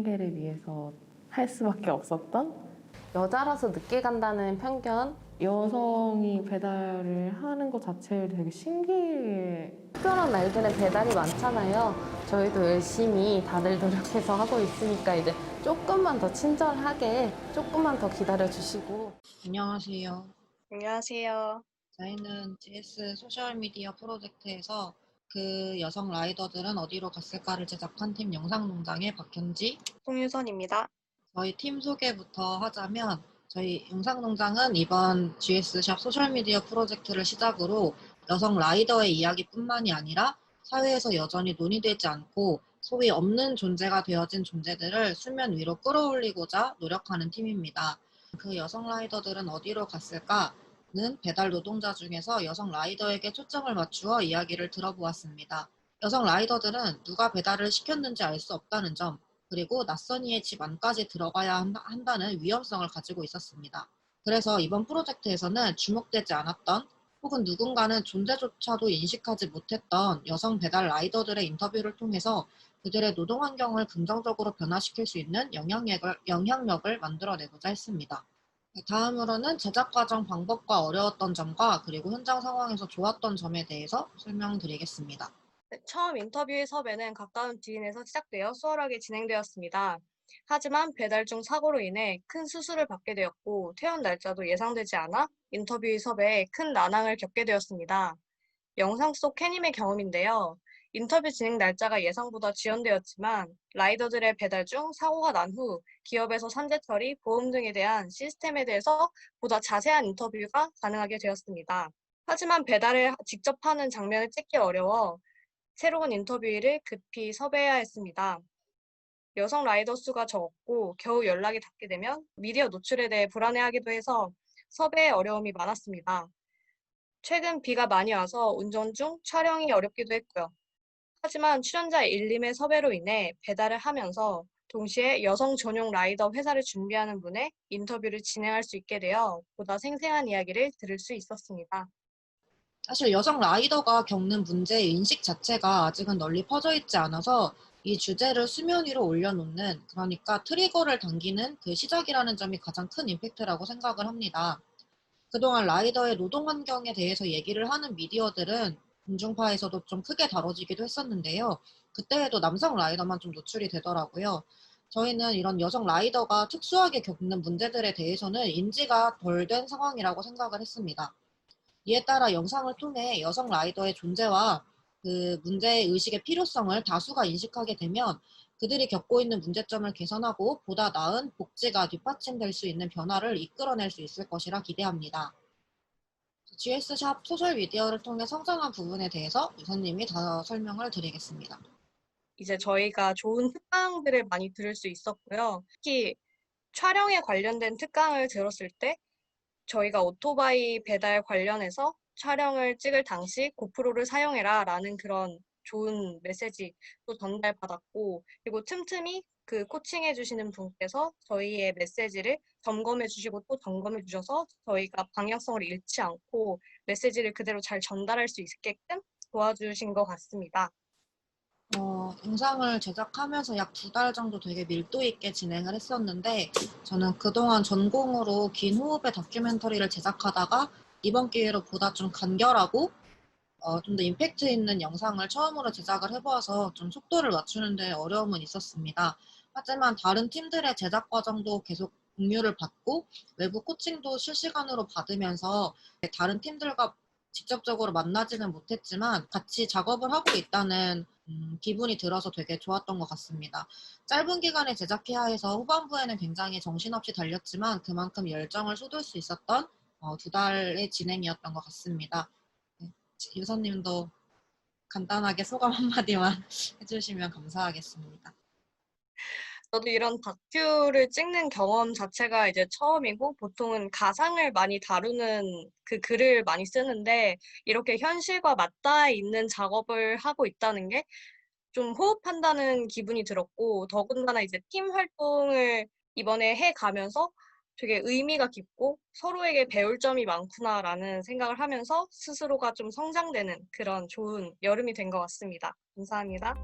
상대를 위해서 할 수밖에 없었던 여자라서 늦게 간다는 편견? 여성이 배달을 하는 것 자체를 되게 신기해. 특별한 날들은 배달이 많잖아요. 저희도 열심히 다들 노력해서 하고 있으니까 이제 조금만 더 친절하게 조금만 더 기다려주시고. 안녕하세요. 안녕하세요. 저희는 GS 소셜미디어 프로젝트에서 그 여성 라이더들은 어디로 갔을까를 제작한 팀 영상농장의 박현지. 송유선입니다. 저희 팀 소개부터 하자면 저희 영상농장은 이번 GS샵 소셜미디어 프로젝트를 시작으로 여성 라이더의 이야기뿐만이 아니라 사회에서 여전히 논의되지 않고 소위 없는 존재가 되어진 존재들을 수면 위로 끌어올리고자 노력하는 팀입니다. 그 여성 라이더들은 어디로 갔을까는 배달 노동자 중에서 여성 라이더에게 초점을 맞추어 이야기를 들어보았습니다. 여성 라이더들은 누가 배달을 시켰는지 알 수 없다는 점, 그리고 낯선 이의 집 안까지 들어가야 한다는 위험성을 가지고 있었습니다. 그래서 이번 프로젝트에서는 주목되지 않았던 혹은 누군가는 존재조차도 인식하지 못했던 여성 배달 라이더들의 인터뷰를 통해서 그들의 노동 환경을 긍정적으로 변화시킬 수 있는 영향력을 만들어내고자 했습니다. 다음으로는 제작 과정 방법과 어려웠던 점과 그리고 현장 상황에서 좋았던 점에 대해서 설명드리겠습니다. 처음 인터뷰의 섭외는 가까운 지인에서 시작되어 수월하게 진행되었습니다. 하지만 배달 중 사고로 인해 큰 수술을 받게 되었고 퇴원 날짜도 예상되지 않아 인터뷰의 섭외에 큰 난항을 겪게 되었습니다. 영상 속 캐님의 경험인데요. 인터뷰 진행 날짜가 예상보다 지연되었지만 라이더들의 배달 중 사고가 난 후 기업에서 산재 처리, 보험 등에 대한 시스템에 대해서 보다 자세한 인터뷰가 가능하게 되었습니다. 하지만 배달을 직접 하는 장면을 찍기 어려워 새로운 인터뷰를 급히 섭외해야 했습니다. 여성 라이더 수가 적었고 겨우 연락이 닿게 되면 미디어 노출에 대해 불안해하기도 해서 섭외에 어려움이 많았습니다. 최근 비가 많이 와서 운전 중 촬영이 어렵기도 했고요. 하지만 출연자 일림의 섭외로 인해 배달을 하면서 동시에 여성 전용 라이더 회사를 준비하는 분의 인터뷰를 진행할 수 있게 되어 보다 생생한 이야기를 들을 수 있었습니다. 사실 여성 라이더가 겪는 문제의 인식 자체가 아직은 널리 퍼져 있지 않아서 이 주제를 수면 위로 올려놓는, 그러니까 트리거를 당기는 그 시작이라는 점이 가장 큰 임팩트라고 생각을 합니다. 그동안 라이더의 노동 환경에 대해서 얘기를 하는 미디어들은 공중파에서도 좀 크게 다뤄지기도 했었는데요. 그때에도 남성 라이더만 좀 노출이 되더라고요. 저희는 이런 여성 라이더가 특수하게 겪는 문제들에 대해서는 인지가 덜 된 상황이라고 생각을 했습니다. 이에 따라 영상을 통해 여성 라이더의 존재와 그 문제의식의 필요성을 다수가 인식하게 되면 그들이 겪고 있는 문제점을 개선하고 보다 나은 복지가 뒷받침될 수 있는 변화를 이끌어낼 수 있을 것이라 기대합니다. GS샵 소셜미디어를 통해 성장한 부분에 대해서 유선님이 더 설명을 드리겠습니다. 이제 저희가 좋은 특강들을 많이 들을 수 있었고요. 특히 촬영에 관련된 특강을 들었을 때 저희가 오토바이 배달 관련해서 촬영을 찍을 당시 고프로를 사용해라 라는 그런 좋은 메시지도 전달받았고, 그리고 틈틈이 그 코칭해 주시는 분께서 저희의 메시지를 점검해 주시고 또 점검해 주셔서 저희가 방향성을 잃지 않고 메시지를 그대로 잘 전달할 수 있게끔 도와주신 것 같습니다. 영상을 제작하면서 약 2달 정도 되게 밀도 있게 진행을 했었는데, 저는 그동안 전공으로 긴 호흡의 다큐멘터리를 제작하다가 이번 기회로 보다 좀 간결하고 좀 더 임팩트 있는 영상을 처음으로 제작을 해보아서 좀 속도를 맞추는 데 어려움은 있었습니다. 하지만 다른 팀들의 제작 과정도 계속 공유를 받고 외부 코칭도 실시간으로 받으면서 다른 팀들과 직접적으로 만나지는 못했지만 같이 작업을 하고 있다는 기분이 들어서 되게 좋았던 것 같습니다. 짧은 기간에 제작해야 해서 후반부에는 굉장히 정신없이 달렸지만 그만큼 열정을 쏟을 수 있었던 2달의 진행이었던 것 같습니다. 네, 유선님도 간단하게 소감 한마디만 해주시면 감사하겠습니다. 저도 이런 다큐를 찍는 경험 자체가 이제 처음이고 보통은 가상을 많이 다루는 그 글을 많이 쓰는데 이렇게 현실과 맞닿아 있는 작업을 하고 있다는 게 좀 호흡한다는 기분이 들었고 더군다나 이제 팀 활동을 이번에 해 가면서 되게 의미가 깊고 서로에게 배울 점이 많구나라는 생각을 하면서 스스로가 좀 성장되는 그런 좋은 여름이 된 것 같습니다. 감사합니다.